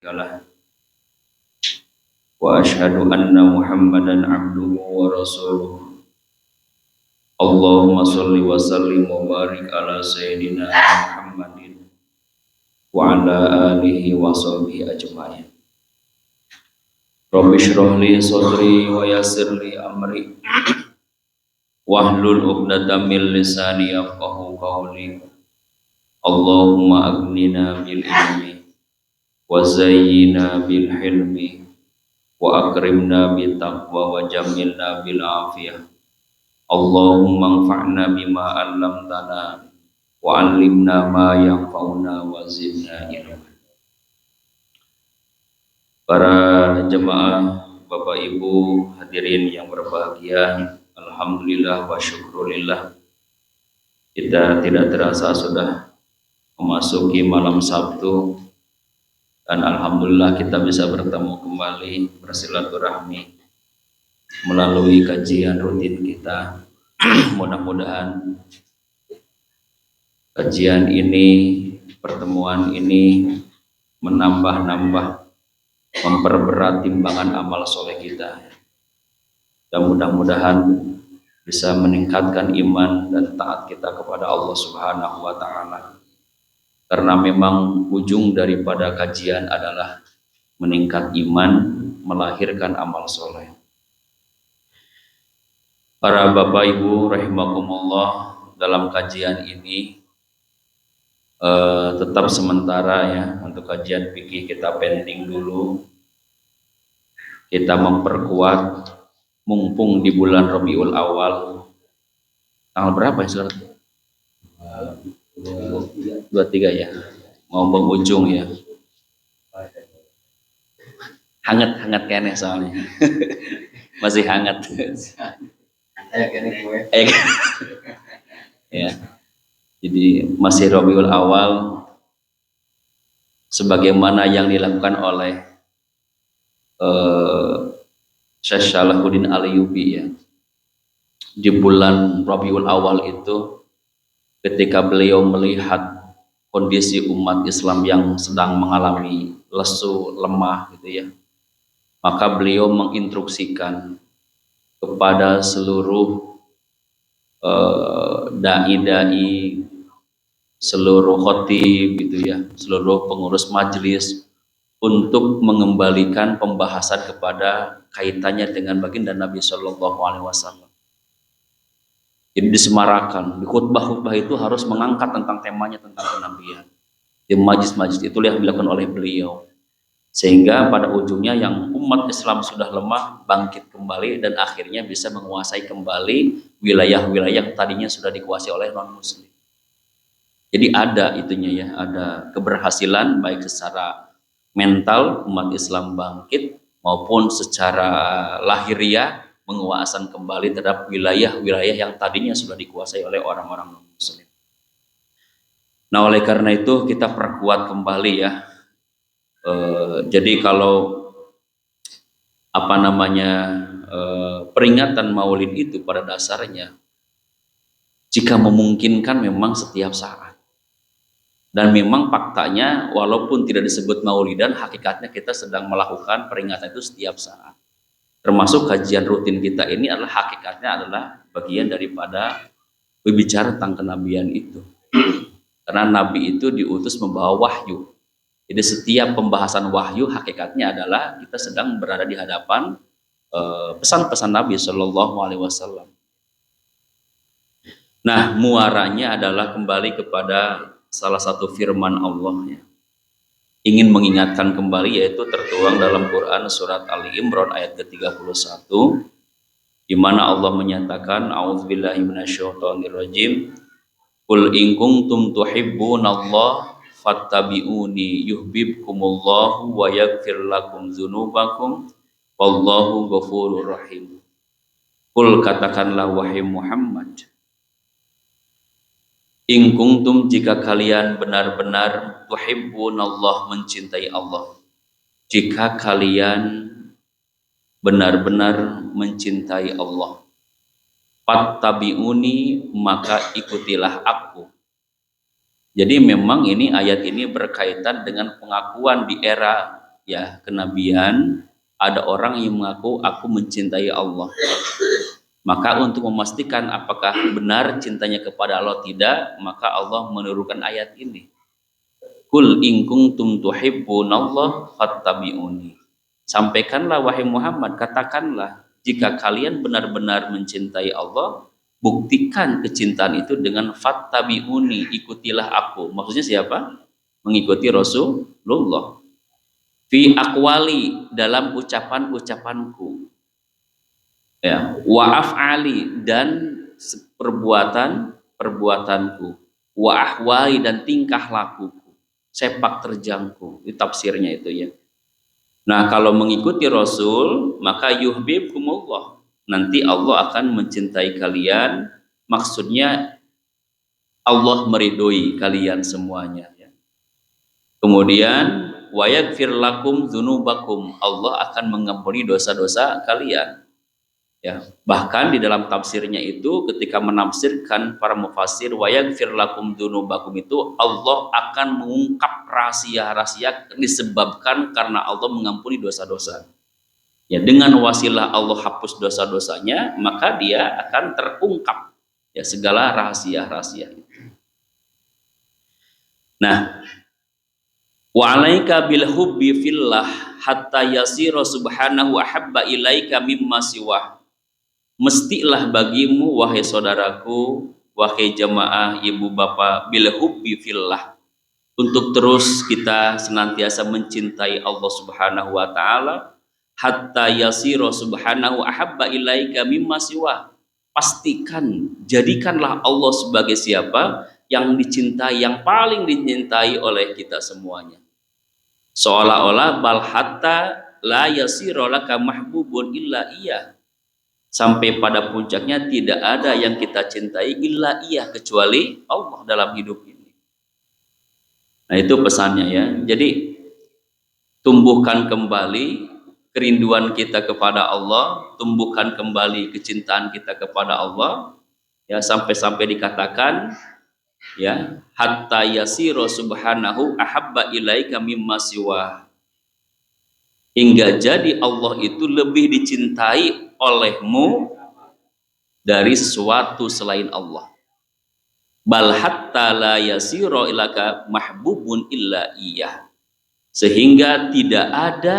Kalah wa asyhadu anna Muhammadan abduhu wa rasuluh. Allahumma shalli wa sallim wa barik ala sayyidina Muhammadin wa ala alihi wa sahbihi ajmain. Rabbi shrah li sadri wa yassir li amri wahlul 'uqdatam min lisani yafqahu qawli. Allahumma aghnina bil ilmi wa zayyina bil hilmi wa akrimna bil taqwa wa jamilna bil afiyah. Allahumma anfa'na bima 'allamtana wa 'allimna ma yanfa'una wa zidna ilma. Para jemaah, Bapak Ibu hadirin yang berbahagia, alhamdulillah wa syukurillah, kita tidak terasa sudah memasuki malam Sabtu. Dan alhamdulillah kita bisa bertemu kembali, bersilaturahmi melalui kajian rutin kita. Mudah-mudahan kajian ini, pertemuan ini menambah-nambah, memperberat timbangan amal soleh kita. Dan mudah-mudahan bisa meningkatkan iman dan taat kita kepada Allah Subhanahu wa Ta'ala. Karena memang ujung daripada kajian adalah meningkat iman, melahirkan amal soleh. Para Bapak Ibu rahimakumullah, dalam kajian ini tetap sementara ya, untuk kajian fikih kita pending dulu. Kita memperkuat mumpung di bulan Rabiul Awal. Tanggal berapa ya saudara? 23 ya, mau ujung ya, hangat kayaknya soalnya. Masih hangat ya. Jadi masih Rabiul Awal, sebagaimana yang dilakukan oleh Syekh Salahuddin Ayyubi ya, di bulan Rabiul Awal itu, ketika beliau melihat kondisi umat Islam yang sedang mengalami lesu, lemah gitu ya, maka beliau menginstruksikan kepada seluruh dai-dai, seluruh khotib gitu ya, seluruh pengurus majelis untuk mengembalikan pembahasan kepada kaitannya dengan baginda Nabi Shallallahu Alaihi Wasallam. Jadi disemarakan, di khutbah-khutbah itu harus mengangkat tentang temanya, tentang kenabian. Di majlis-majlis itulah yang dilakukan oleh beliau. Sehingga pada ujungnya yang umat Islam sudah lemah bangkit kembali dan akhirnya bisa menguasai kembali wilayah-wilayah yang tadinya sudah dikuasai oleh non-muslim. Jadi ada itunya ya, ada keberhasilan baik secara mental umat Islam bangkit maupun secara lahiriah menguasai kembali terhadap wilayah-wilayah yang tadinya sudah dikuasai oleh orang-orang non-muslim. Nah, oleh karena itu kita perkuat kembali ya. Jadi kalau peringatan Maulid itu pada dasarnya, jika memungkinkan memang setiap saat. Dan memang faktanya walaupun tidak disebut Maulidan, hakikatnya kita sedang melakukan peringatan itu setiap saat. Termasuk kajian rutin kita ini adalah hakikatnya adalah bagian daripada berbicara tentang kenabian itu. Karena Nabi itu diutus membawa wahyu. Jadi setiap pembahasan wahyu hakikatnya adalah kita sedang berada di hadapan pesan-pesan Nabi Shallallahu Alaihi Wasallam. Nah, muaranya adalah kembali kepada salah satu firman Allah ya. Ingin mengingatkan kembali, yaitu tertuang dalam Quran surat Ali Imran ayat ke-31, di mana Allah menyatakan, a'udzubillahi minasyaitonirrajim, qul in kuntum tuhibbunallaha fattabi'uni yuhibbukumullahu wa yaghfir lakum dzunubakum wallahu ghafurur rahim. Qul, katakanlah wahai Muhammad, in kuntum, jika kalian benar-benar tuhibbunallah, mencintai Allah, jika kalian benar-benar mencintai Allah, fattabi'uni, maka ikutilah aku. Jadi memang ini ayat ini berkaitan dengan pengakuan di era ya kenabian, ada orang yang mengaku aku mencintai Allah. Maka untuk memastikan apakah benar cintanya kepada Allah tidak, maka Allah menurunkan ayat ini. Kul in kuntum tuhibbunallah fattabi'uni. Sampaikanlah wahai Muhammad, katakanlah jika kalian benar-benar mencintai Allah, buktikan kecintaan itu dengan fattabi'uni, ikutilah aku. Maksudnya siapa? Mengikuti Rasulullah. Fi aqwali, dalam ucapan-ucapanku. Ya, wa af'ali, dan perbuatanku. Wa ahwali, dan tingkah lakuku, sepak terjangku. Itu tafsirnya itu ya. Nah, kalau mengikuti Rasul, maka yuhibbukumullah. Nanti Allah akan mencintai kalian. Maksudnya Allah meridhoi kalian semuanya ya. Kemudian wa yaghfir lakum dzunubakum. Allah akan mengampuni dosa-dosa kalian. Ya, bahkan di dalam tafsirnya itu ketika menafsirkan para mufassir wa yaghfir lakum dzunubakum itu Allah akan mengungkap rahasia-rahasia disebabkan karena Allah mengampuni dosa-dosa. Ya, dengan wasilah Allah hapus dosa-dosanya, maka dia akan terungkap ya segala rahasia-rahasia itu. Nah, wa alaika bil hubbi fillah hatta yasira subhanahu ahabba ilaika mimma siwah. Mestilah bagimu wahai saudaraku, wahai jamaah ibu bapak, bil hubbi fillah, untuk terus kita senantiasa mencintai Allah Subhanahu wa taala, hatta yasira subhanahu ahabba ilaika mimma siwah. Pastikan, jadikanlah Allah sebagai siapa yang dicintai, yang paling dicintai oleh kita semuanya. Seolah-olah bal hatta la yasira laka mahbubun illa iya. Sampai pada puncaknya tidak ada yang kita cintai illa iya, kecuali Allah dalam hidup ini. Nah, itu pesannya ya. Jadi tumbuhkan kembali kerinduan kita kepada Allah, tumbuhkan kembali kecintaan kita kepada Allah ya, sampai-sampai dikatakan ya, hatta yasira subhanahu ahabba ilaika mimma siwa. Hingga jadi Allah itu lebih dicintai olehmu dari sesuatu selain Allah. Bal hatta la yasira ilaka mahbubun illa iya. Sehingga tidak ada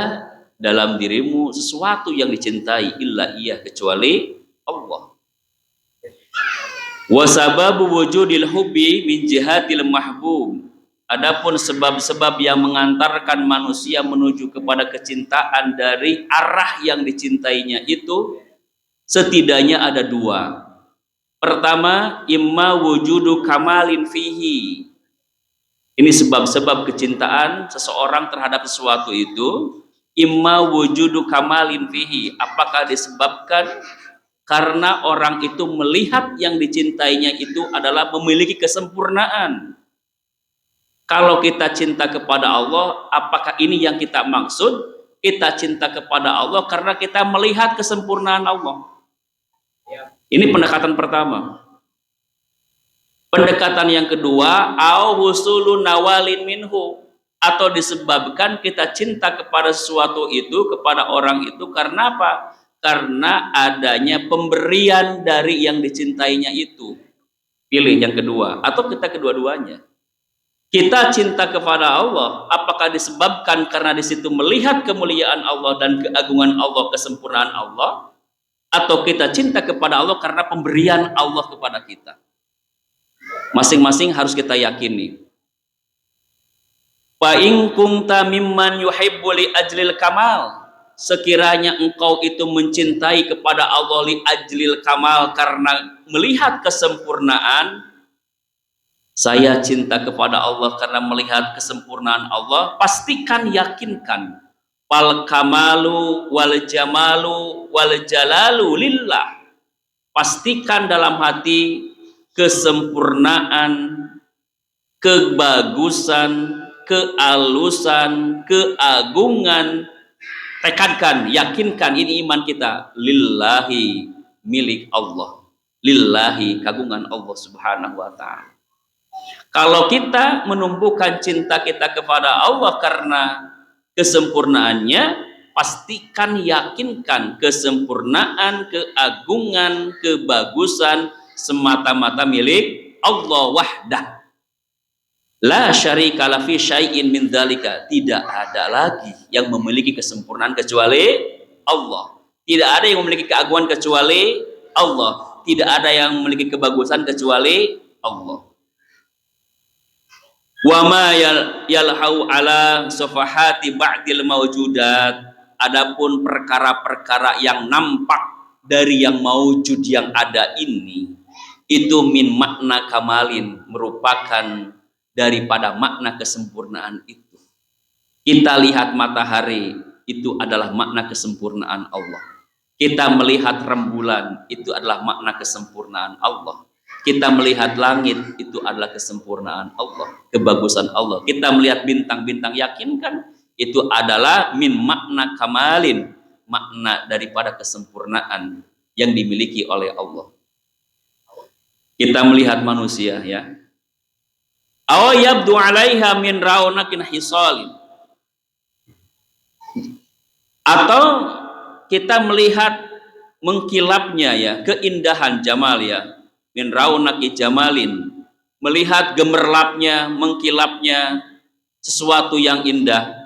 dalam dirimu sesuatu yang dicintai illa iya, kecuali Allah. Wa sababu wujudil hubbi min jihatil mahbub. Adapun sebab-sebab yang mengantarkan manusia menuju kepada kecintaan dari arah yang dicintainya itu setidaknya ada dua. Pertama, imma wujudu kamalin fihi. Ini sebab-sebab kecintaan seseorang terhadap sesuatu itu. Imma wujudu kamalin fihi. Apakah disebabkan karena orang itu melihat yang dicintainya itu adalah memiliki kesempurnaan. Kalau kita cinta kepada Allah, apakah ini yang kita maksud? Kita cinta kepada Allah karena kita melihat kesempurnaan Allah. Ini pendekatan pertama. Pendekatan yang kedua, au husulu nawalin minhu, atau disebabkan kita cinta kepada sesuatu itu, kepada orang itu karena apa? Karena adanya pemberian dari yang dicintainya itu. Pilih yang kedua, atau kita kedua-duanya. Kita cinta kepada Allah, apakah disebabkan karena di situ melihat kemuliaan Allah dan keagungan Allah, kesempurnaan Allah, atau kita cinta kepada Allah karena pemberian Allah kepada kita? Masing-masing harus kita yakini. Fa in kunta mimman yuhibbu li ajlil kamal, sekiranya engkau itu mencintai kepada Allah li ajlil kamal karena melihat kesempurnaan. Saya cinta kepada Allah karena melihat kesempurnaan Allah. Pastikan, yakinkan, fal kamalu wal jamalu wal jalalu lillah. Pastikan dalam hati kesempurnaan, kebagusan, kealusan, keagungan. Tekankan, yakinkan, ini iman kita. Lillahi, milik Allah. Lillahi, kagungan Allah Subhanahu wa ta'ala. Kalau kita menumbuhkan cinta kita kepada Allah karena Kesempurnaannya pastikan, yakinkan kesempurnaan, keagungan, kebagusan semata-mata milik Allah wahdah. La syarika la fi syai'in min dzalika. Tidak ada lagi yang memiliki kesempurnaan kecuali Allah. Tidak ada yang memiliki keagungan kecuali Allah. Tidak ada yang memiliki kebagusan kecuali Allah. Wa ma yalhau ala safahati ba'dil mawjudat. Adapun perkara-perkara yang nampak dari yang maujud yang ada ini, itu min makna kamalin, merupakan daripada makna kesempurnaan itu. Kita lihat matahari, itu adalah makna kesempurnaan Allah. Kita melihat rembulan, itu adalah makna kesempurnaan Allah. Kita melihat langit, itu adalah kesempurnaan Allah, kebagusan Allah. Kita melihat bintang-bintang, yakinkan itu adalah min makna kamalin, makna daripada kesempurnaan yang dimiliki oleh Allah. Kita melihat manusia, ya, aw yabdu 'alaiha min raunakin hisalin, atau kita melihat mengkilapnya, ya, keindahan jamal, ya, min raunaki jamalin, melihat gemerlapnya, mengkilapnya sesuatu yang indah,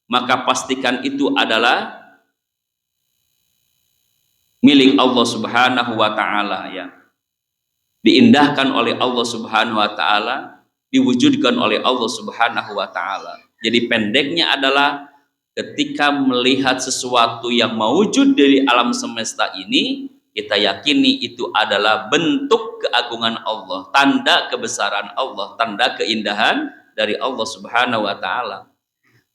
maka pastikan itu adalah milik Allah Subhanahu wa taala, ya. Diindahkan oleh Allah Subhanahu wa taala, diwujudkan oleh Allah Subhanahu wa taala. Jadi pendeknya adalah ketika melihat sesuatu yang mewujud dari alam semesta ini, kita yakini itu adalah bentuk keagungan Allah, tanda kebesaran Allah, tanda keindahan dari Allah Subhanahu wa taala.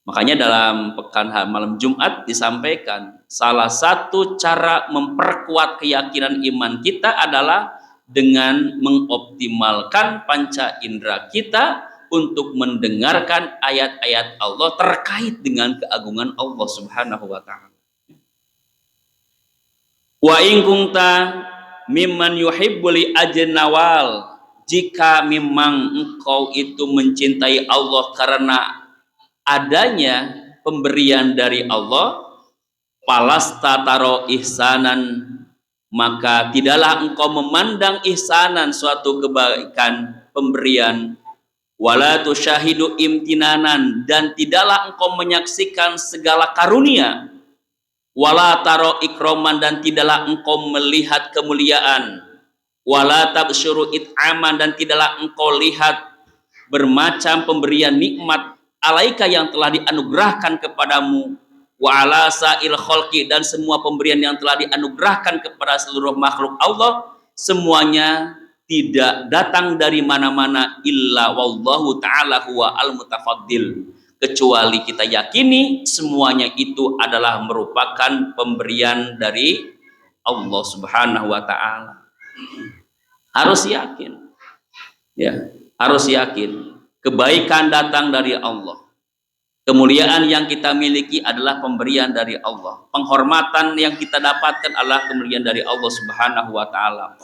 Makanya dalam pekan malam Jumat disampaikan, salah satu cara memperkuat keyakinan iman kita adalah dengan mengoptimalkan panca indera kita untuk mendengarkan ayat-ayat Allah terkait dengan keagungan Allah Subhanahu wa taala. Wa in kunta mimman yuhibbu li ajnawal, jika memang engkau itu mencintai Allah karena adanya pemberian dari Allah, palasta taro ihsanan, maka tidaklah engkau memandang ihsanan, suatu kebaikan, pemberian, wala tusyahidu imtinanan, dan tidaklah engkau menyaksikan segala karunia, wala taro ikroman, dan tidaklah engkau melihat kemuliaan, wala tabsyuru it'aman, dan tidaklah engkau lihat bermacam pemberian nikmat alaika yang telah dianugerahkan kepadamu, wa ala sa'il khalqi, dan semua pemberian yang telah dianugerahkan kepada seluruh makhluk Allah, semuanya tidak datang dari mana-mana illa wallahu ta'ala huwa al-mutafaddil, kecuali kita yakini semuanya itu adalah merupakan pemberian dari Allah Subhanahu wa ta'ala. Harus yakin, ya, harus yakin kebaikan datang dari Allah. Kemuliaan yang kita miliki adalah pemberian dari Allah. Penghormatan yang kita dapatkan adalah kemuliaan dari Allah Subhanahu wa taala.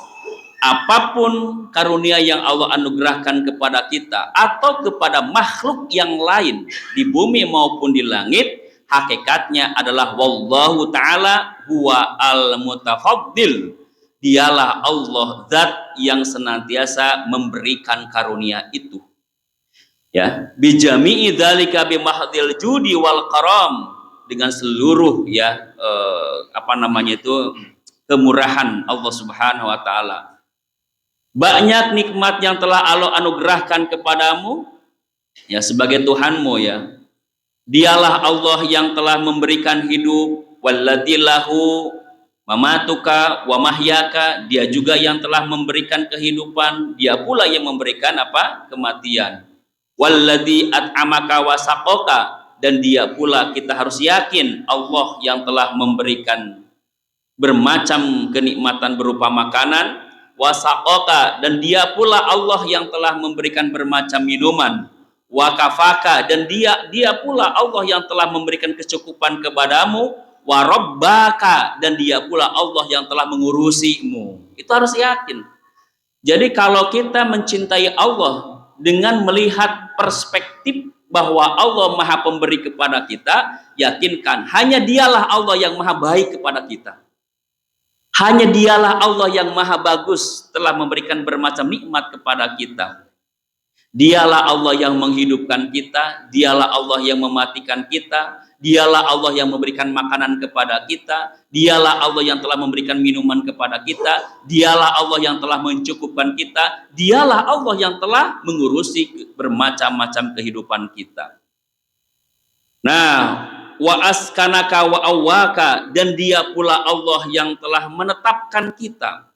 Apapun karunia yang Allah anugerahkan kepada kita atau kepada makhluk yang lain di bumi maupun di langit, hakikatnya adalah wallahu taala huwa al-mutafaddil. Dialah Allah zat yang senantiasa memberikan karunia itu. Ya, bijami'i dzalika bimahdil judi wal karam, dengan seluruh, ya, kemurahan Allah Subhanahu wa taala. Banyak nikmat yang telah Allah anugerahkan kepadamu, ya, sebagai Tuhanmu, ya. Dialah Allah yang telah memberikan hidup, walladzi lahu mamatuka wa mahyaka, dia juga yang telah memberikan kehidupan, dia pula yang memberikan kematian. Walladzi at'amaka wa saqaka, dan dia pula, kita harus yakin, Allah yang telah memberikan bermacam kenikmatan berupa makanan, wa saqaka, dan dia pula Allah yang telah memberikan bermacam minuman, wa kafaka, dan dia pula Allah yang telah memberikan kecukupan kepadamu, wa rabbaka, dan dia pula Allah yang telah mengurusimu. Itu harus yakin. Jadi kalau kita mencintai Allah dengan melihat perspektif bahwa Allah Maha Pemberi kepada kita, yakinkan hanya Dialah Allah yang Maha baik kepada kita. Hanya Dialah Allah yang Maha bagus telah memberikan bermacam nikmat kepada kita. Dialah Allah yang menghidupkan kita, Dialah Allah yang mematikan kita, Dialah Allah yang memberikan makanan kepada kita, Dialah Allah yang telah memberikan minuman kepada kita, Dialah Allah yang telah mencukupkan kita, Dialah Allah yang telah mengurusi bermacam-macam kehidupan kita. Nah, wa askanaka wa awwaka, dan Dia pula Allah yang telah menetapkan kita,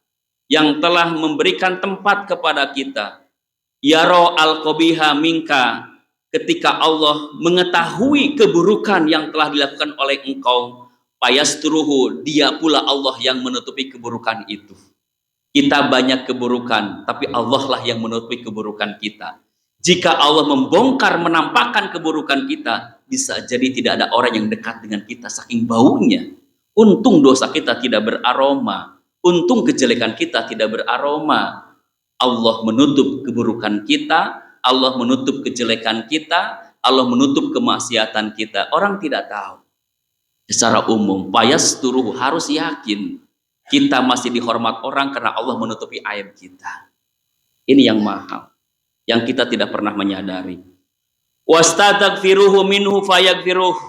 yang telah memberikan tempat kepada kita. Yaro al-qabiha minka, ketika Allah mengetahui keburukan yang telah dilakukan oleh engkau, payasturuhu, Dia pula Allah yang menutupi keburukan itu. Kita banyak keburukan, tapi Allah lah yang menutupi keburukan kita. Jika Allah membongkar, menampakkan keburukan kita, bisa jadi tidak ada orang yang dekat dengan kita saking baunya. Untung dosa kita tidak beraroma, untung kejelekan kita tidak beraroma. Allah menutup keburukan kita, Allah menutup kejelekan kita, Allah menutup kemaksiatan kita. Orang tidak tahu. Secara umum, payasturuhu, harus yakin kita masih dihormat orang karena Allah menutupi aib kita. Ini yang mahal, yang kita tidak pernah menyadari. Wastaghfiruhu minhu fayaghfiruh.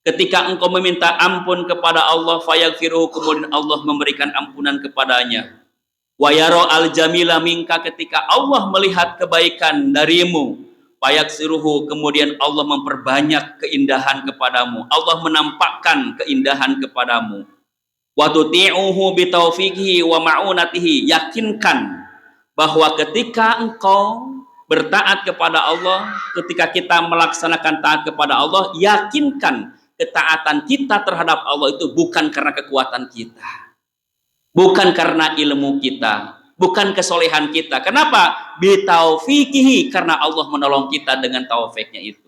Ketika engkau meminta ampun kepada Allah, fayaghfiruhu, kemudian Allah memberikan ampunan kepadanya. Wa yara al-jamila minka, ketika Allah melihat kebaikan darimu, fayaghfiruhu, kemudian Allah memperbanyak keindahan kepadamu, Allah menampakkan keindahan kepadamu. Wa tuti'uhu bitaufiqihi wa ma'unatihi, yakinkan bahwa ketika engkau bertaat kepada Allah, ketika kita melaksanakan taat kepada Allah, yakinkan ketaatan kita terhadap Allah itu bukan karena kekuatan kita, bukan karena ilmu kita, bukan kesolehan kita. Kenapa? Bitaufiqihi, karena Allah menolong kita dengan taufiknya itu.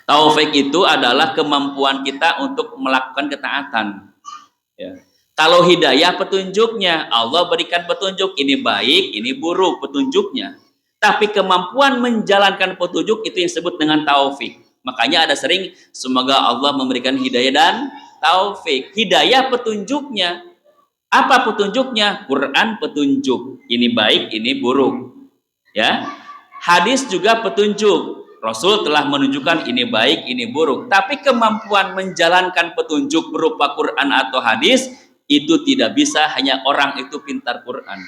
Taufik itu adalah kemampuan kita untuk melakukan ketaatan. Ya. Kalau hidayah, petunjuknya, Allah berikan petunjuk, ini baik, ini buruk petunjuknya. Tapi kemampuan menjalankan petunjuk itu yang disebut dengan taufik. Makanya ada sering, semoga Allah memberikan hidayah dan taufik. Hidayah petunjuknya. Apa petunjuknya? Quran petunjuk. Ini baik, ini buruk. Ya. Hadis juga petunjuk. Rasul telah menunjukkan ini baik, ini buruk. Tapi kemampuan menjalankan petunjuk berupa Quran atau hadis itu tidak bisa hanya orang itu pintar Quran.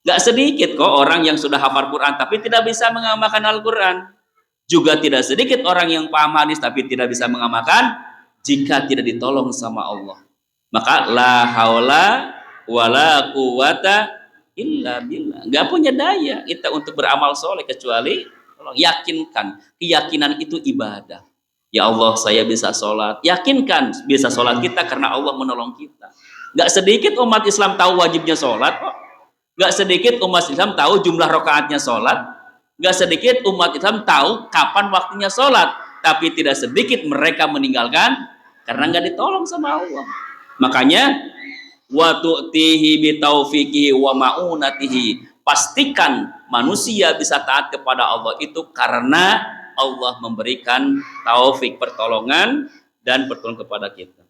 Gak sedikit kok orang yang sudah hafal Quran tapi tidak bisa mengamalkan Al-Quran. Juga tidak sedikit orang yang paham hadis tapi tidak bisa mengamalkan jika tidak ditolong sama Allah. Maka la haula wala quwata illa billah. Gak punya daya kita untuk beramal soleh kecuali tolong. Yakinkan, keyakinan itu ibadah. Ya Allah, saya bisa sholat. Yakinkan bisa sholat kita karena Allah menolong kita. Gak sedikit umat Islam tahu wajibnya sholat kok. Gak sedikit umat Islam tahu jumlah rakaatnya sholat. Gak sedikit umat Islam tahu kapan waktunya sholat. Tapi tidak sedikit mereka meninggalkan karena gak ditolong sama Allah. Makanya wa tu'tihi bitaufiqihi wa ma'unatihi, pastikan manusia bisa taat kepada Allah itu karena Allah memberikan taufik, pertolongan dan pertolongan kepada kita.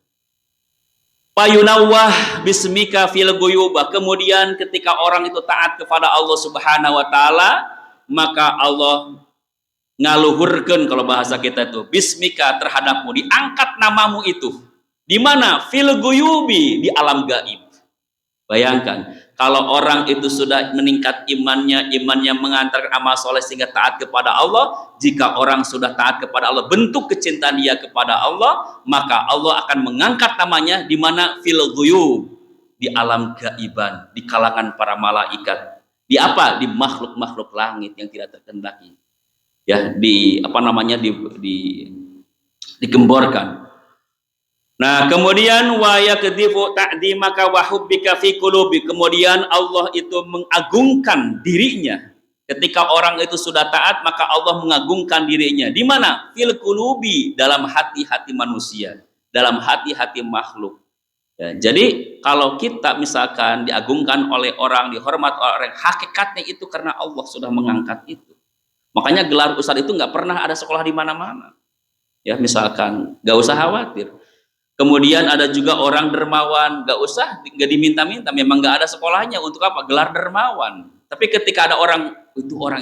Payunawah bismika fil guyubah, kemudian ketika orang itu taat kepada Allah Subhanahu wa taala, maka Allah ngaluhurkeun, kalau bahasa kita itu bismika, terhadapmu, diangkat namamu itu. Di mana? Fil guyubi, di alam gaib. Bayangkan, kalau orang itu sudah meningkat imannya mengantarkan amal soleh sehingga taat kepada Allah. Jika orang sudah taat kepada Allah, bentuk kecintaan dia kepada Allah, maka Allah akan mengangkat namanya di mana? Fil ghuyub, di alam gaiban, di kalangan para malaikat. Di apa? Di makhluk-makhluk langit yang tidak terkendaki. Ya, digemborkan. Nah, kemudian wa yakdifu ta'dimaka wa hubbika fi qulubi, kemudian Allah itu mengagungkan dirinya. Ketika orang itu sudah taat, maka Allah mengagungkan dirinya. Di mana? Fil qulubi, dalam hati-hati manusia, dalam hati-hati makhluk. Ya, jadi kalau kita misalkan diagungkan oleh orang, dihormat oleh orang, hakikatnya itu karena Allah sudah mengangkat itu. Makanya gelar ustadz itu nggak pernah ada sekolah di mana-mana. Ya, misalkan, nggak usah khawatir. Kemudian ada juga orang dermawan, nggak diminta-minta, memang nggak ada sekolahnya untuk apa? Gelar dermawan. Tapi ketika ada orang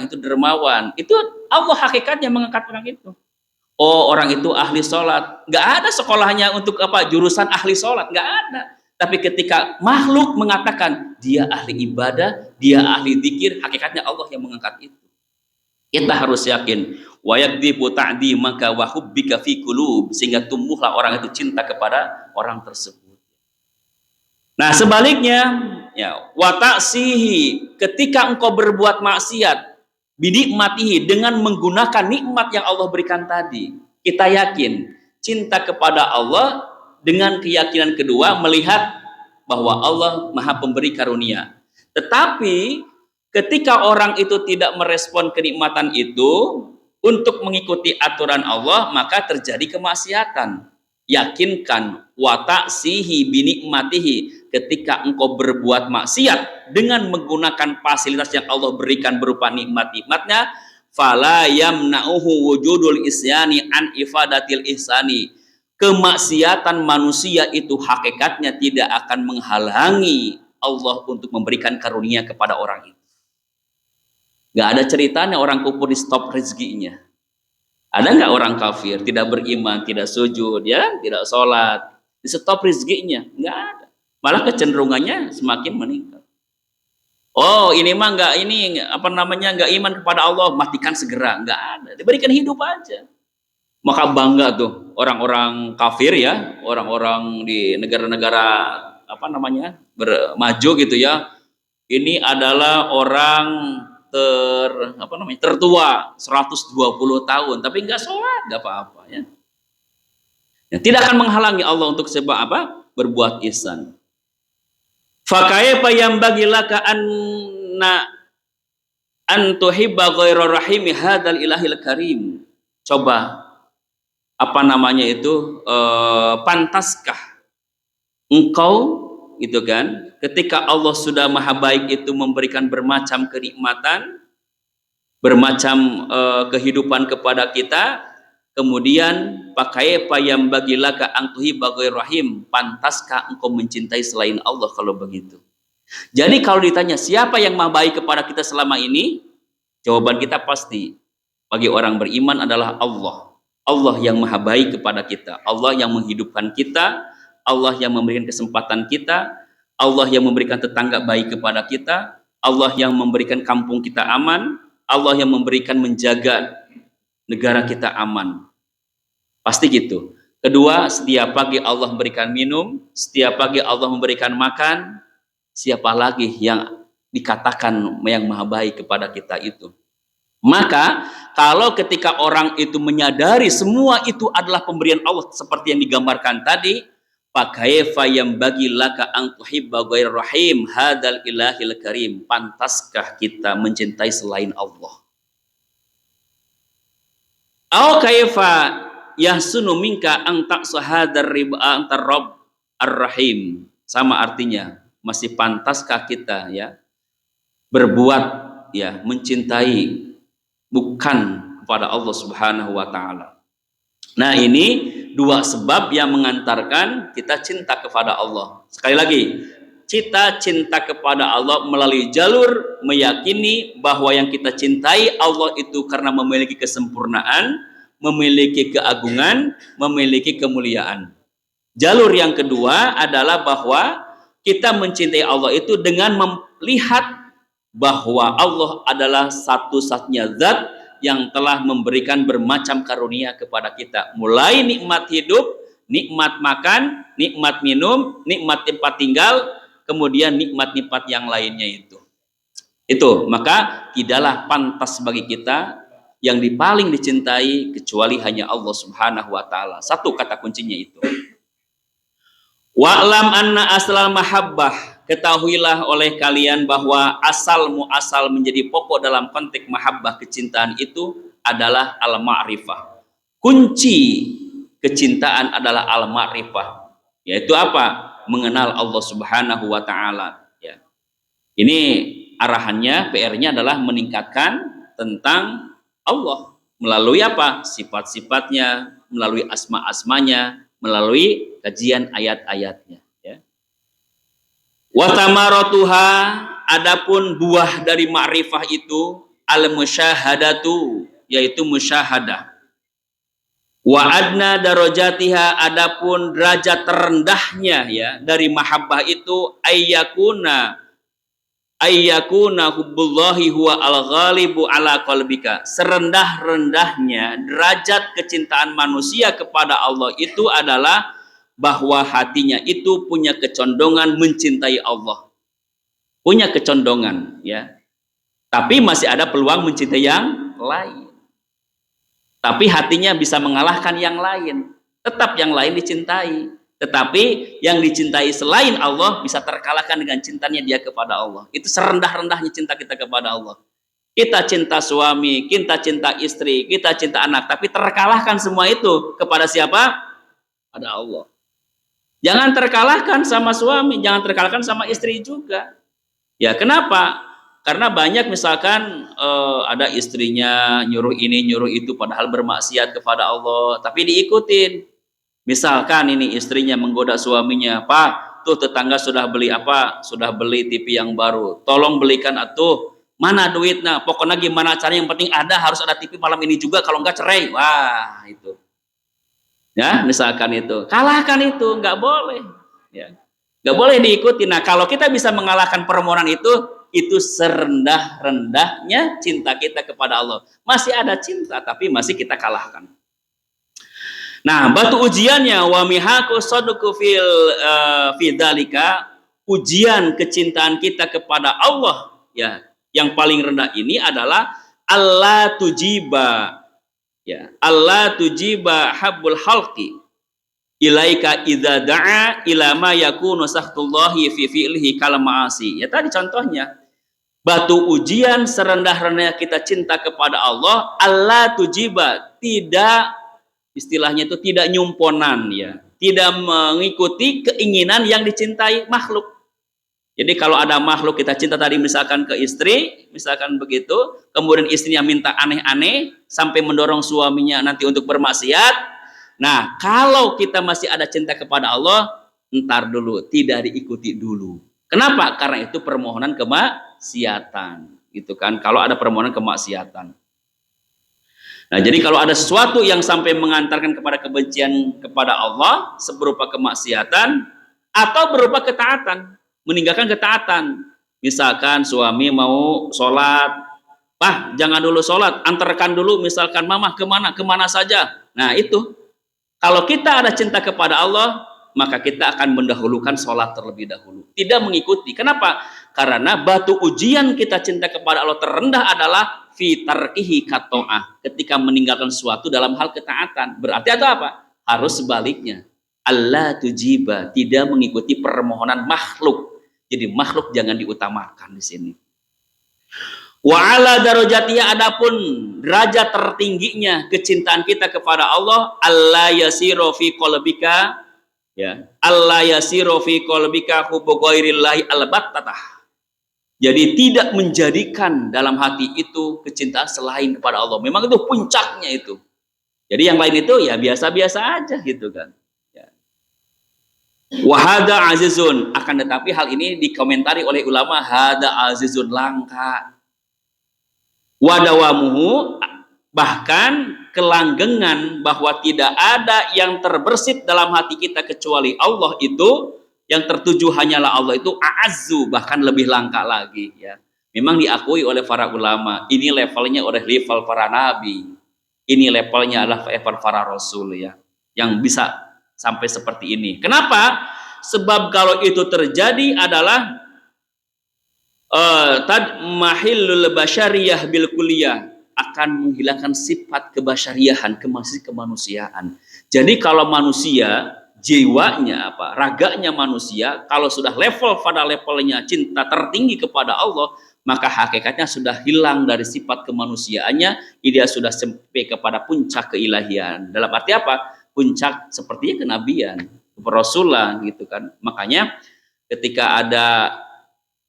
itu dermawan, itu Allah hakikatnya mengangkat orang itu. Oh, orang itu ahli sholat, nggak ada sekolahnya untuk apa? Jurusan ahli sholat, nggak ada. Tapi ketika makhluk mengatakan dia ahli ibadah, dia ahli zikir, hakikatnya Allah yang mengangkat itu. Kita harus yakin wa yakdibu ta'dimaka wa hubbika fi qulub, sehingga tumbuhlah orang itu cinta kepada orang tersebut. Nah, sebaliknya ya, wa ta'sihi, ketika engkau berbuat maksiat binikmatihi, dengan menggunakan nikmat yang Allah berikan tadi. Kita yakin cinta kepada Allah dengan keyakinan kedua, melihat bahwa Allah Maha Pemberi karunia. Tetapi ketika orang itu tidak merespon kenikmatan itu untuk mengikuti aturan Allah, maka terjadi kemaksiatan. Yakinkan wa ta'sihi binikmatihi, ketika engkau berbuat maksiat dengan menggunakan fasilitas yang Allah berikan berupa nikmat-nikmatnya, fala yamna'uhu wujudul isyani an ifadatil ihsani. Kemaksiatan manusia itu hakikatnya tidak akan menghalangi Allah untuk memberikan karunia kepada orang itu. Gak ada ceritanya orang kufur di stop rezekinya. Ada nggak orang kafir tidak beriman, tidak sujud, ya, tidak sholat, di stop rezekinya? Nggak ada. Malah kecenderungannya semakin meningkat. Oh, ini mah nggak iman kepada Allah, matikan segera. Nggak ada, diberikan hidup aja. Maka bangga tuh orang-orang kafir, ya, orang-orang di negara-negara bermaju gitu ya. Ini adalah orang tertua 120 tahun, tapi nggak sholat, nggak apa-apa, ya. Tidak akan menghalangi Allah untuk sebab apa? Berbuat ihsan. Fakaifa yambaghi laka an tuhibba ghairar rahimi hadzal ilahil karim. Coba pantaskah engkau gitu kan, ketika Allah sudah maha baik itu memberikan bermacam kenikmatan, bermacam kehidupan kepada kita, kemudian pakai payam bagilah ka angtuhi bagai rahim, pantaskah engkau mencintai selain Allah kalau begitu? Jadi kalau ditanya siapa yang maha baik kepada kita selama ini, jawaban kita pasti bagi orang beriman adalah Allah. Allah yang maha baik kepada kita, Allah yang menghidupkan kita, Allah yang memberikan kesempatan kita, Allah yang memberikan tetangga baik kepada kita, Allah yang memberikan kampung kita aman, Allah yang memberikan menjaga negara kita aman. Pasti gitu. Kedua, setiap pagi Allah memberikan minum, setiap pagi Allah memberikan makan. Siapa lagi yang dikatakan yang maha baik kepada kita itu? Maka kalau ketika orang itu menyadari semua itu adalah pemberian Allah seperti yang digambarkan tadi, pakaifa yambaghi laka an tuhibba ghairar rahim hadzal ilahil karim, pantaskah kita mencintai selain Allah? Au kaifa yahsunu minka an taqsahadar riba antar rabb ar-rahim, sama artinya, masih pantaskah kita ya berbuat ya mencintai bukan kepada Allah Subhanahu wa taala. Nah, ini dua sebab yang mengantarkan kita cinta kepada Allah. Sekali lagi, kita cinta kepada Allah melalui jalur meyakini bahwa yang kita cintai Allah itu karena memiliki kesempurnaan, memiliki keagungan, memiliki kemuliaan. Jalur yang kedua adalah bahwa kita mencintai Allah itu dengan melihat bahwa Allah adalah satu-satunya zat yang telah memberikan bermacam karunia kepada kita, mulai nikmat hidup, nikmat makan, nikmat minum, nikmat tempat tinggal, kemudian nikmat-nikmat yang lainnya itu. Maka tidaklah pantas bagi kita yang paling dicintai kecuali hanya Allah Subhanahu wa taala. Satu kata kuncinya itu. Wa'lam anna aslal mahabbah, ketahuilah oleh kalian bahwa asal muasal menjadi pokok dalam konteks mahabbah, kecintaan itu adalah al-ma'rifah. Kunci kecintaan adalah al-ma'rifah, yaitu apa? Mengenal Allah Subhanahu wa taala, ya. Ini arahannya, PR-nya adalah meningkatkan tentang Allah melalui apa? Sifat-sifatnya, melalui asma-asmanya, melalui kajian ayat-ayatnya. Ya. Wa tamaratuha, adapun buah dari ma'rifah itu al-musyahadatu, yaitu musyahadah. Wa adna darajatiha, adapun derajat terendahnya ya dari mahabbah itu ayyakuna hubbullahi huwa al-ghalibu ala qalbika. Serendah-rendahnya derajat kecintaan manusia kepada Allah itu adalah bahwa hatinya itu punya kecondongan mencintai Allah. Punya kecondongan ya. Tapi masih ada peluang mencintai yang lain. Tapi hatinya bisa mengalahkan yang lain. Tetap yang lain dicintai. Tetapi yang dicintai selain Allah bisa terkalahkan dengan cintanya dia kepada Allah. Itu serendah-rendahnya cinta kita kepada Allah. Kita cinta suami, kita cinta istri, kita cinta anak. Tapi terkalahkan semua itu kepada siapa? Pada Allah. Jangan terkalahkan sama suami, jangan terkalahkan sama istri juga. Ya kenapa? Karena banyak misalkan ada istrinya nyuruh ini nyuruh itu padahal bermaksiat kepada Allah, tapi diikutin. Misalkan ini istrinya menggoda suaminya, Pak, tuh tetangga sudah beli apa? Sudah beli TV yang baru. Tolong belikan atuh. Mana duitnya? Pokoknya gimana caranya yang penting ada, harus ada TV malam ini juga, kalau enggak cerai. Wah, itu. Ya, misalkan itu. Kalahkan itu, nggak boleh. Ya. Nggak boleh diikuti. Nah, kalau kita bisa mengalahkan permohonan itu serendah-rendahnya cinta kita kepada Allah. Masih ada cinta, tapi masih kita kalahkan. Nah, batu ujiannya wa mihaku saduku fil dzalika, ujian kecintaan kita kepada Allah ya, yang paling rendah ini adalah Allah tujiba ya, Allah tujiba habbul halqi ilaika idza da'a ila ma yakunu saktullahi fi fi'lihi kal ma'asi. Ya tadi contohnya. Batu ujian serendah-rendahnya kita cinta kepada Allah, Allah tujiba, tidak, istilahnya itu tidak nyumponan ya. Tidak mengikuti keinginan yang dicintai makhluk. Jadi kalau ada makhluk kita cinta tadi misalkan ke istri, misalkan begitu, kemudian istrinya minta aneh-aneh sampai mendorong suaminya nanti untuk bermaksiat. Nah, kalau kita masih ada cinta kepada Allah, entar dulu, tidak diikuti dulu. Kenapa? Karena itu permohonan kemaksiatan, gitu kan? Kalau ada permohonan kemaksiatan. Nah, jadi kalau ada sesuatu yang sampai mengantarkan kepada kebencian kepada Allah, berupa kemaksiatan atau berupa ketaatan, meninggalkan ketaatan. Misalkan suami mau sholat, Pak, jangan dulu sholat, antarkan dulu misalkan mama kemana saja. Nah, itu. Kalau kita ada cinta kepada Allah, maka kita akan mendahulukan sholat terlebih dahulu. Tidak mengikuti. Kenapa? Karena batu ujian kita cinta kepada Allah terendah adalah fitarkihi kato'ah. Ketika meninggalkan sesuatu dalam hal ketaatan. Berarti itu apa? Harus sebaliknya. Allah tujiba, tidak mengikuti permohonan makhluk. Jadi makhluk jangan diutamakan di sini. Wa ala darajatiha, adapun derajat tertingginya kecintaan kita kepada Allah, Allah yasiru fi qalbika ya, Allah yasiru fi qalbika hubbu ghairillahi albattatah. Jadi tidak menjadikan dalam hati itu kecintaan selain kepada Allah. Memang itu puncaknya itu. Jadi yang lain itu ya biasa-biasa aja gitu kan. Ya. Wa hada azizun, akan tetapi hal ini dikomentari oleh ulama, hada azizun, langka. Wadawamuhu, bahkan kelanggengan bahwa tidak ada yang terbersit dalam hati kita kecuali Allah itu, yang tertuju hanyalah Allah itu a'azzu, bahkan lebih langka lagi ya. Memang diakui oleh para ulama, ini levelnya oleh level para nabi, ini levelnya adalah level para rasul ya, yang bisa sampai seperti ini. Kenapa? Sebab kalau itu terjadi adalah mahillul basyariyah bil kulliyah, akan menghilangkan sifat kebasyariahan, kemanusiaan. Jadi kalau manusia jiwanya apa, raganya manusia kalau sudah level pada levelnya cinta tertinggi kepada Allah, maka hakikatnya sudah hilang dari sifat kemanusiaannya, dia sudah sampai kepada puncak keilahian. Dalam arti apa? Puncak sepertinya kenabian, kerasulan gitu kan. Makanya ketika ada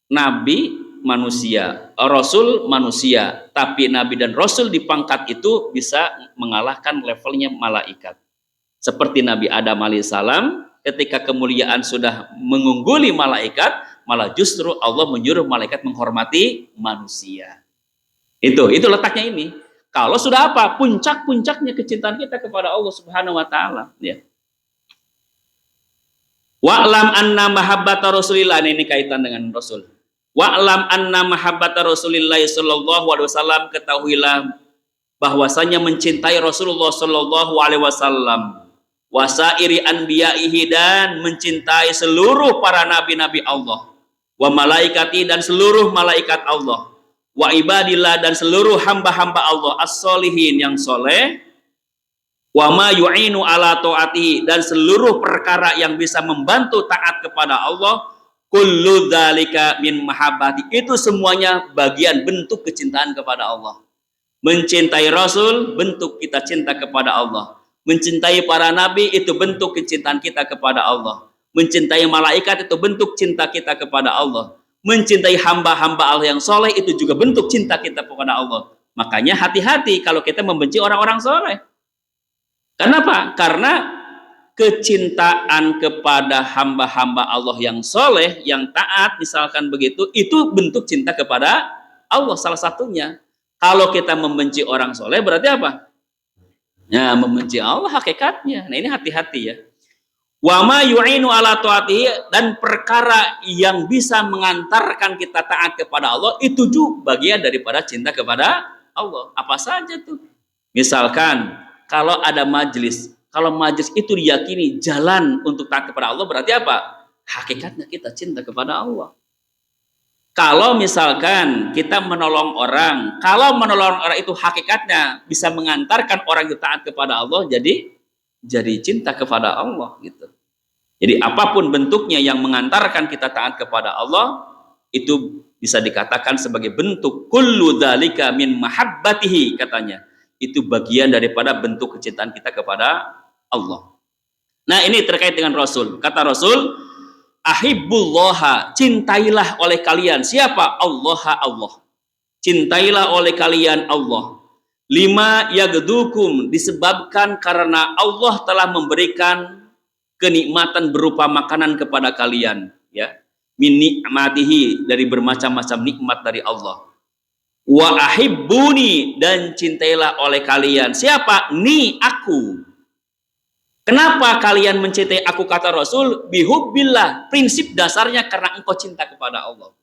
nabi manusia, rasul manusia, tapi nabi dan rasul di pangkat itu bisa mengalahkan levelnya malaikat. Seperti Nabi Adam alaihissalam, ketika kemuliaan sudah mengungguli malaikat, malah justru Allah menyuruh malaikat menghormati manusia. Itu letaknya ini. Kalau sudah apa? Puncak-puncaknya kecintaan kita kepada Allah Subhanahu wa taala, ya. Wa'lam anna mahabbata Rasulillah, ini kaitan dengan Rasul. Wa'lam anna mahabbata Rasulillah sallallahu alaihi wasallam, ketahuilah bahwasanya mencintai Rasulullah sallallahu alaihi wasallam, wasairi anbiya'ihi, dan mencintai seluruh para nabi-nabi Allah, wa malaikati, dan seluruh malaikat Allah, wa ibadillah, dan seluruh hamba-hamba Allah as-solihin, yang soleh, wa ma yu'inu ala ta'ati, dan seluruh perkara yang bisa membantu taat kepada Allah, kullu dzalika min mahabbati, itu semuanya bagian bentuk kecintaan kepada Allah. Mencintai Rasul bentuk kita cinta kepada Allah. Mencintai para nabi itu bentuk kecintaan kita kepada Allah. Mencintai malaikat itu bentuk cinta kita kepada Allah. Mencintai hamba-hamba Allah yang soleh itu juga bentuk cinta kita kepada Allah. Makanya hati-hati kalau kita membenci orang-orang soleh. Kenapa? Karena kecintaan kepada hamba-hamba Allah yang soleh, yang taat, misalkan begitu, itu bentuk cinta kepada Allah salah satunya. Kalau kita membenci orang soleh berarti apa? Ya, membenci Allah hakikatnya. Nah, ini hati-hati ya. Wa ma yu'inu ala ta'atihi, dan perkara yang bisa mengantarkan kita taat kepada Allah itu juga bagian daripada cinta kepada Allah. Apa saja tuh? Misalkan kalau ada majelis, kalau majelis itu diyakini jalan untuk taat kepada Allah, berarti apa? Hakikatnya kita cinta kepada Allah. Kalau misalkan kita menolong orang, kalau menolong orang itu hakikatnya bisa mengantarkan orang itu taat kepada Allah, jadi cinta kepada Allah gitu. Jadi apapun bentuknya yang mengantarkan kita taat kepada Allah, itu bisa dikatakan sebagai bentuk kullu dzalika min mahabbatihi, katanya. Itu bagian daripada bentuk kecintaan kita kepada Allah. Nah, ini terkait dengan Rasul. Kata Rasul, ahibbullaha, cintailah oleh kalian. Siapa? Allah. Cintailah oleh kalian Allah. Lima yagdukum, disebabkan karena Allah telah memberikan kenikmatan berupa makanan kepada kalian, ya. Min ni'matihi, dari bermacam-macam nikmat dari Allah. Wa ahibbuni, dan cintailah oleh kalian. Siapa? Ni, aku. Kenapa kalian mencintai aku, kata Rasul? Bihubbillah, prinsip dasarnya karena engkau cinta kepada Allah.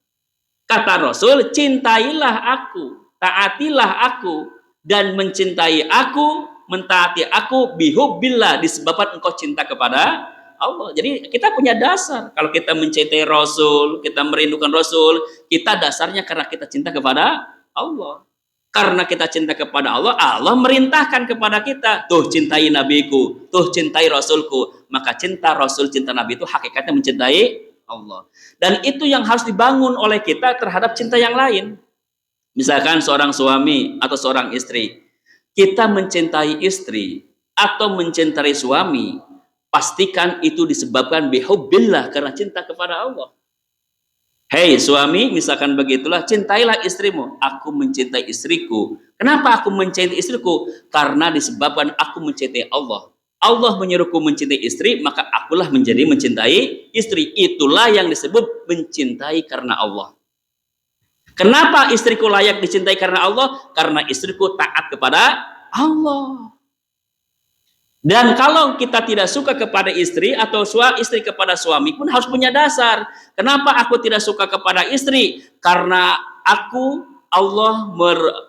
Kata Rasul, cintailah aku, taatilah aku, dan mencintai aku, mentaati aku, bihubbillah, disebabkan engkau cinta kepada Allah. Jadi kita punya dasar. Kalau kita mencintai Rasul, kita merindukan Rasul, kita dasarnya karena kita cinta kepada Allah. Karena kita cinta kepada Allah, Allah merintahkan kepada kita, tuh cintai nabiku, tuh cintai rasulku. Maka cinta Rasul, cinta Nabi itu hakikatnya mencintai Allah. Dan itu yang harus dibangun oleh kita terhadap cinta yang lain. Misalkan seorang suami atau seorang istri, kita mencintai istri atau mencintai suami, pastikan itu disebabkan bihubbillah, karena cinta kepada Allah. Hei suami, misalkan begitulah, cintailah istrimu. Aku mencintai istriku. Kenapa aku mencintai istriku? Karena disebabkan aku mencintai Allah. Allah menyuruhku mencintai istri, maka akulah menjadi mencintai istri. Itulah yang disebut mencintai karena Allah. Kenapa istriku layak dicintai karena Allah? Karena istriku taat kepada Allah. Dan kalau kita tidak suka kepada istri atau istri kepada suami pun harus punya dasar. Kenapa aku tidak suka kepada istri? Karena Allah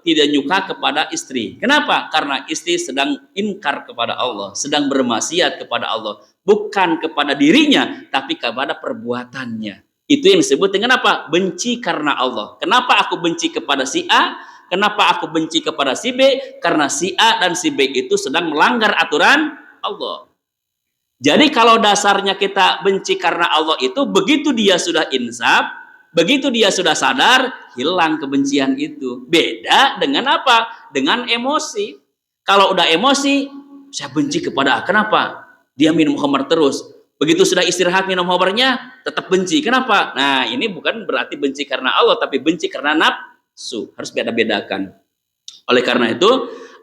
tidak nyuka kepada istri. Kenapa? Karena istri sedang ingkar kepada Allah, sedang bermaksiat kepada Allah, bukan kepada dirinya, tapi kepada perbuatannya. Itu yang disebut dengan apa? Benci karena Allah. Kenapa aku benci kepada si A? Kenapa aku benci kepada si B? Karena si A dan si B itu sedang melanggar aturan Allah. Jadi kalau dasarnya kita benci karena Allah itu, begitu dia sudah insaf, begitu dia sudah sadar, hilang kebencian itu. Beda dengan apa? Dengan emosi. Kalau udah emosi, saya benci kepada A. Kenapa? Dia minum khamar terus. Begitu sudah istirahat minum khamarnya, tetap benci. Kenapa? Nah, ini bukan berarti benci karena Allah, tapi benci karena nafsu. Harus beda-bedakan. Oleh karena itu,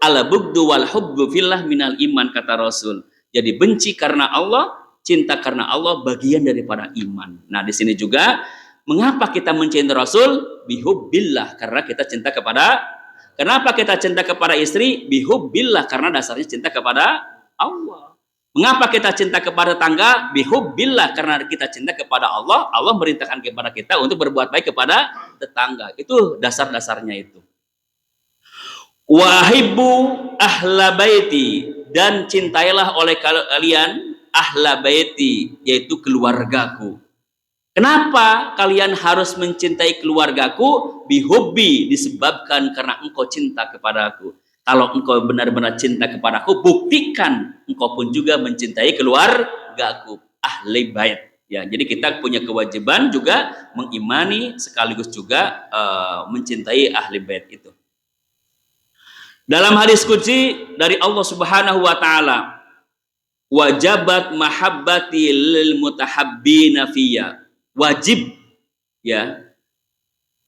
ala bugdu wal hubbu fillah minal iman, kata Rasul. Jadi benci karena Allah, cinta karena Allah bagian daripada iman. Nah, di sini juga mengapa kita mencintai Rasul? Bihubbillah, karena kita cinta kepada. Kenapa kita cinta kepada istri? Bihubbillah, karena dasarnya cinta kepada Allah. Mengapa kita cinta kepada tetangga? Bihubbillah, karena kita cinta kepada Allah. Allah merintahkan kepada kita untuk berbuat baik kepada tetangga. Itu dasar-dasarnya itu. Wahibbu ahla baiti, dan cintailah oleh kalian ahla baiti, yaitu keluargaku. Kenapa kalian harus mencintai keluargaku? Bihubbi, disebabkan karena engkau cinta kepadaku. Kalau engkau benar-benar cinta kepadaku, buktikan engkau pun juga mencintai keluargaku, ahli bait. Ya, jadi kita punya kewajiban juga mengimani sekaligus juga mencintai ahli bait itu. Dalam hadis qudsi dari Allah Subhanahu wa taala, wajabat mahabbati lil mutahabbina fiyya. Wajib, ya.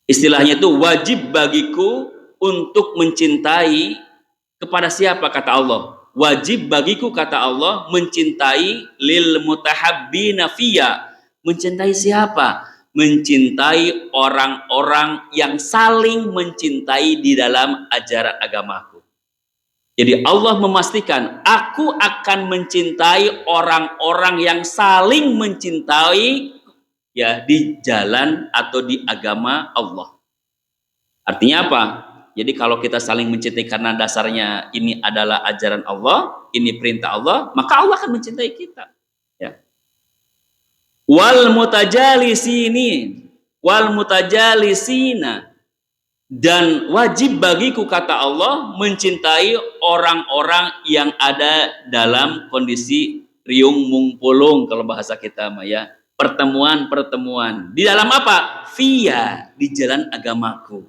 Istilahnya itu wajib bagiku untuk mencintai kepada siapa, kata Allah. Wajib bagiku, kata Allah, mencintai lil mutahabbina fiyya. Mencintai siapa? Mencintai orang-orang yang saling mencintai di dalam ajaran agamaku. Jadi Allah memastikan, aku akan mencintai orang-orang yang saling mencintai, ya, di jalan atau di agama Allah. Artinya apa? Jadi kalau kita saling mencintai karena dasarnya ini adalah ajaran Allah, ini perintah Allah, maka Allah akan mencintai kita. Ya. Wal mutajalisina, dan wajib bagiku, kata Allah, mencintai orang-orang yang ada dalam kondisi riung mungpulung, kalau bahasa kita mah, ya. Pertemuan-pertemuan. Di dalam apa? Via, di jalan agamaku.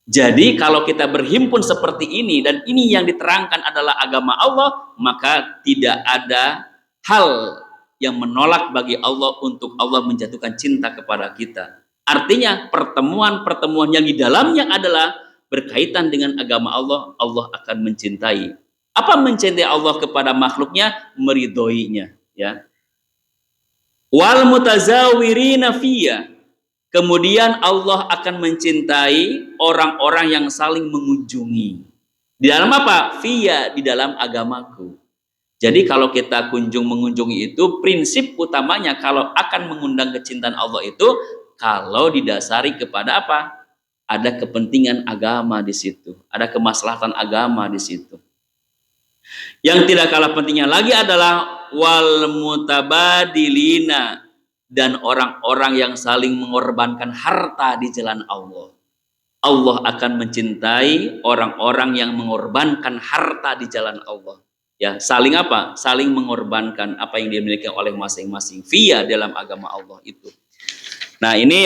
Jadi kalau kita berhimpun seperti ini, dan ini yang diterangkan adalah agama Allah, maka tidak ada hal yang menolak bagi Allah untuk Allah menjatuhkan cinta kepada kita. Artinya pertemuan-pertemuan yang di dalamnya adalah berkaitan dengan agama Allah, Allah akan mencintai. Apa mencintai Allah kepada makhluknya? Meridhoinya, ya. Wal mutazawirina fiyya, kemudian Allah akan mencintai orang-orang yang saling mengunjungi. Di dalam apa? Fiyya, di dalam agamaku. Jadi kalau kita mengunjungi itu, prinsip utamanya kalau akan mengundang kecintaan Allah itu, kalau didasari kepada apa? Ada kepentingan agama di situ, ada kemaslahatan agama di situ. Yang tidak kalah pentingnya lagi adalah wal mutabadilina, dan orang-orang yang saling mengorbankan harta di jalan Allah. Allah akan mencintai orang-orang yang mengorbankan harta di jalan Allah. Ya, saling apa? Saling mengorbankan apa yang dimiliki oleh masing-masing via dalam agama Allah itu. Nah, ini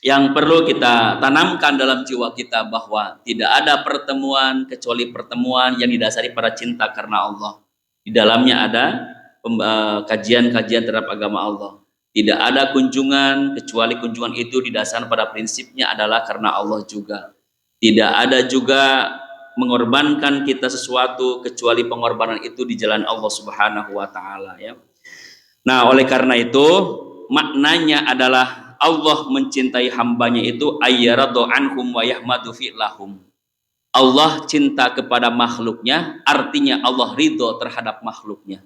yang perlu kita tanamkan dalam jiwa kita, bahwa tidak ada pertemuan kecuali pertemuan yang didasari pada cinta karena Allah. Di dalamnya ada kajian-kajian terhadap agama Allah. Tidak ada kunjungan kecuali kunjungan itu didasarkan pada prinsipnya adalah karena Allah juga. Tidak ada juga mengorbankan kita sesuatu kecuali pengorbanan itu di jalan Allah Subhanahu wa taala, ya. Nah, oleh karena itu maknanya adalah Allah mencintai hambanya itu ayyaradu anhum wa yahmadu fi'lahum. Allah cinta kepada makhluknya, artinya Allah ridho terhadap makhluknya.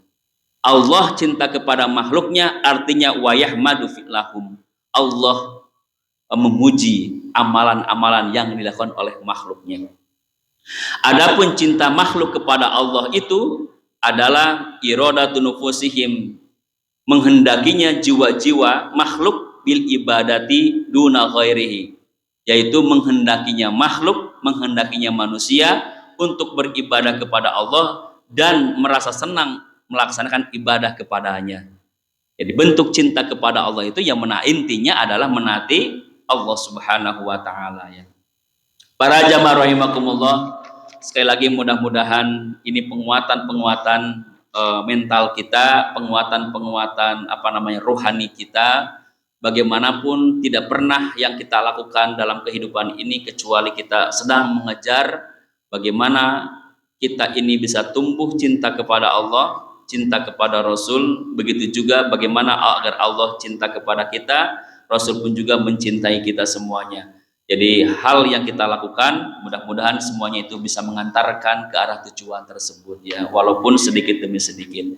Allah cinta kepada makhluknya, artinya wa yahmadu fi'lahum. Allah memuji amalan-amalan yang dilakukan oleh makhluknya. Adapun cinta makhluk kepada Allah itu adalah iradatu nufusihim, menghendakinya jiwa-jiwa makhluk bil ibadati duna ghairihi, yaitu menghendakinya makhluk, menghendakinya manusia untuk beribadah kepada Allah dan merasa senang melaksanakan ibadah kepadanya. Jadi bentuk cinta kepada Allah itu yang intinya adalah menaati Allah Subhanahu wa taala, ya. Para jamaah rahimakumullah, sekali lagi mudah-mudahan ini penguatan-penguatan mental kita, penguatan rohani kita. Bagaimanapun tidak pernah yang kita lakukan dalam kehidupan ini kecuali kita sedang mengejar bagaimana kita ini bisa tumbuh cinta kepada Allah, cinta kepada Rasul, begitu juga bagaimana agar Allah cinta kepada kita, Rasul pun juga mencintai kita semuanya. Jadi hal yang kita lakukan mudah-mudahan semuanya itu bisa mengantarkan ke arah tujuan tersebut ya, walaupun sedikit demi sedikit.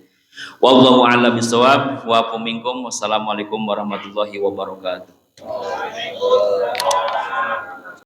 Wallahu a'lam bishawab wa minkum. Wassalamualaikum warahmatullahi wabarakatuh.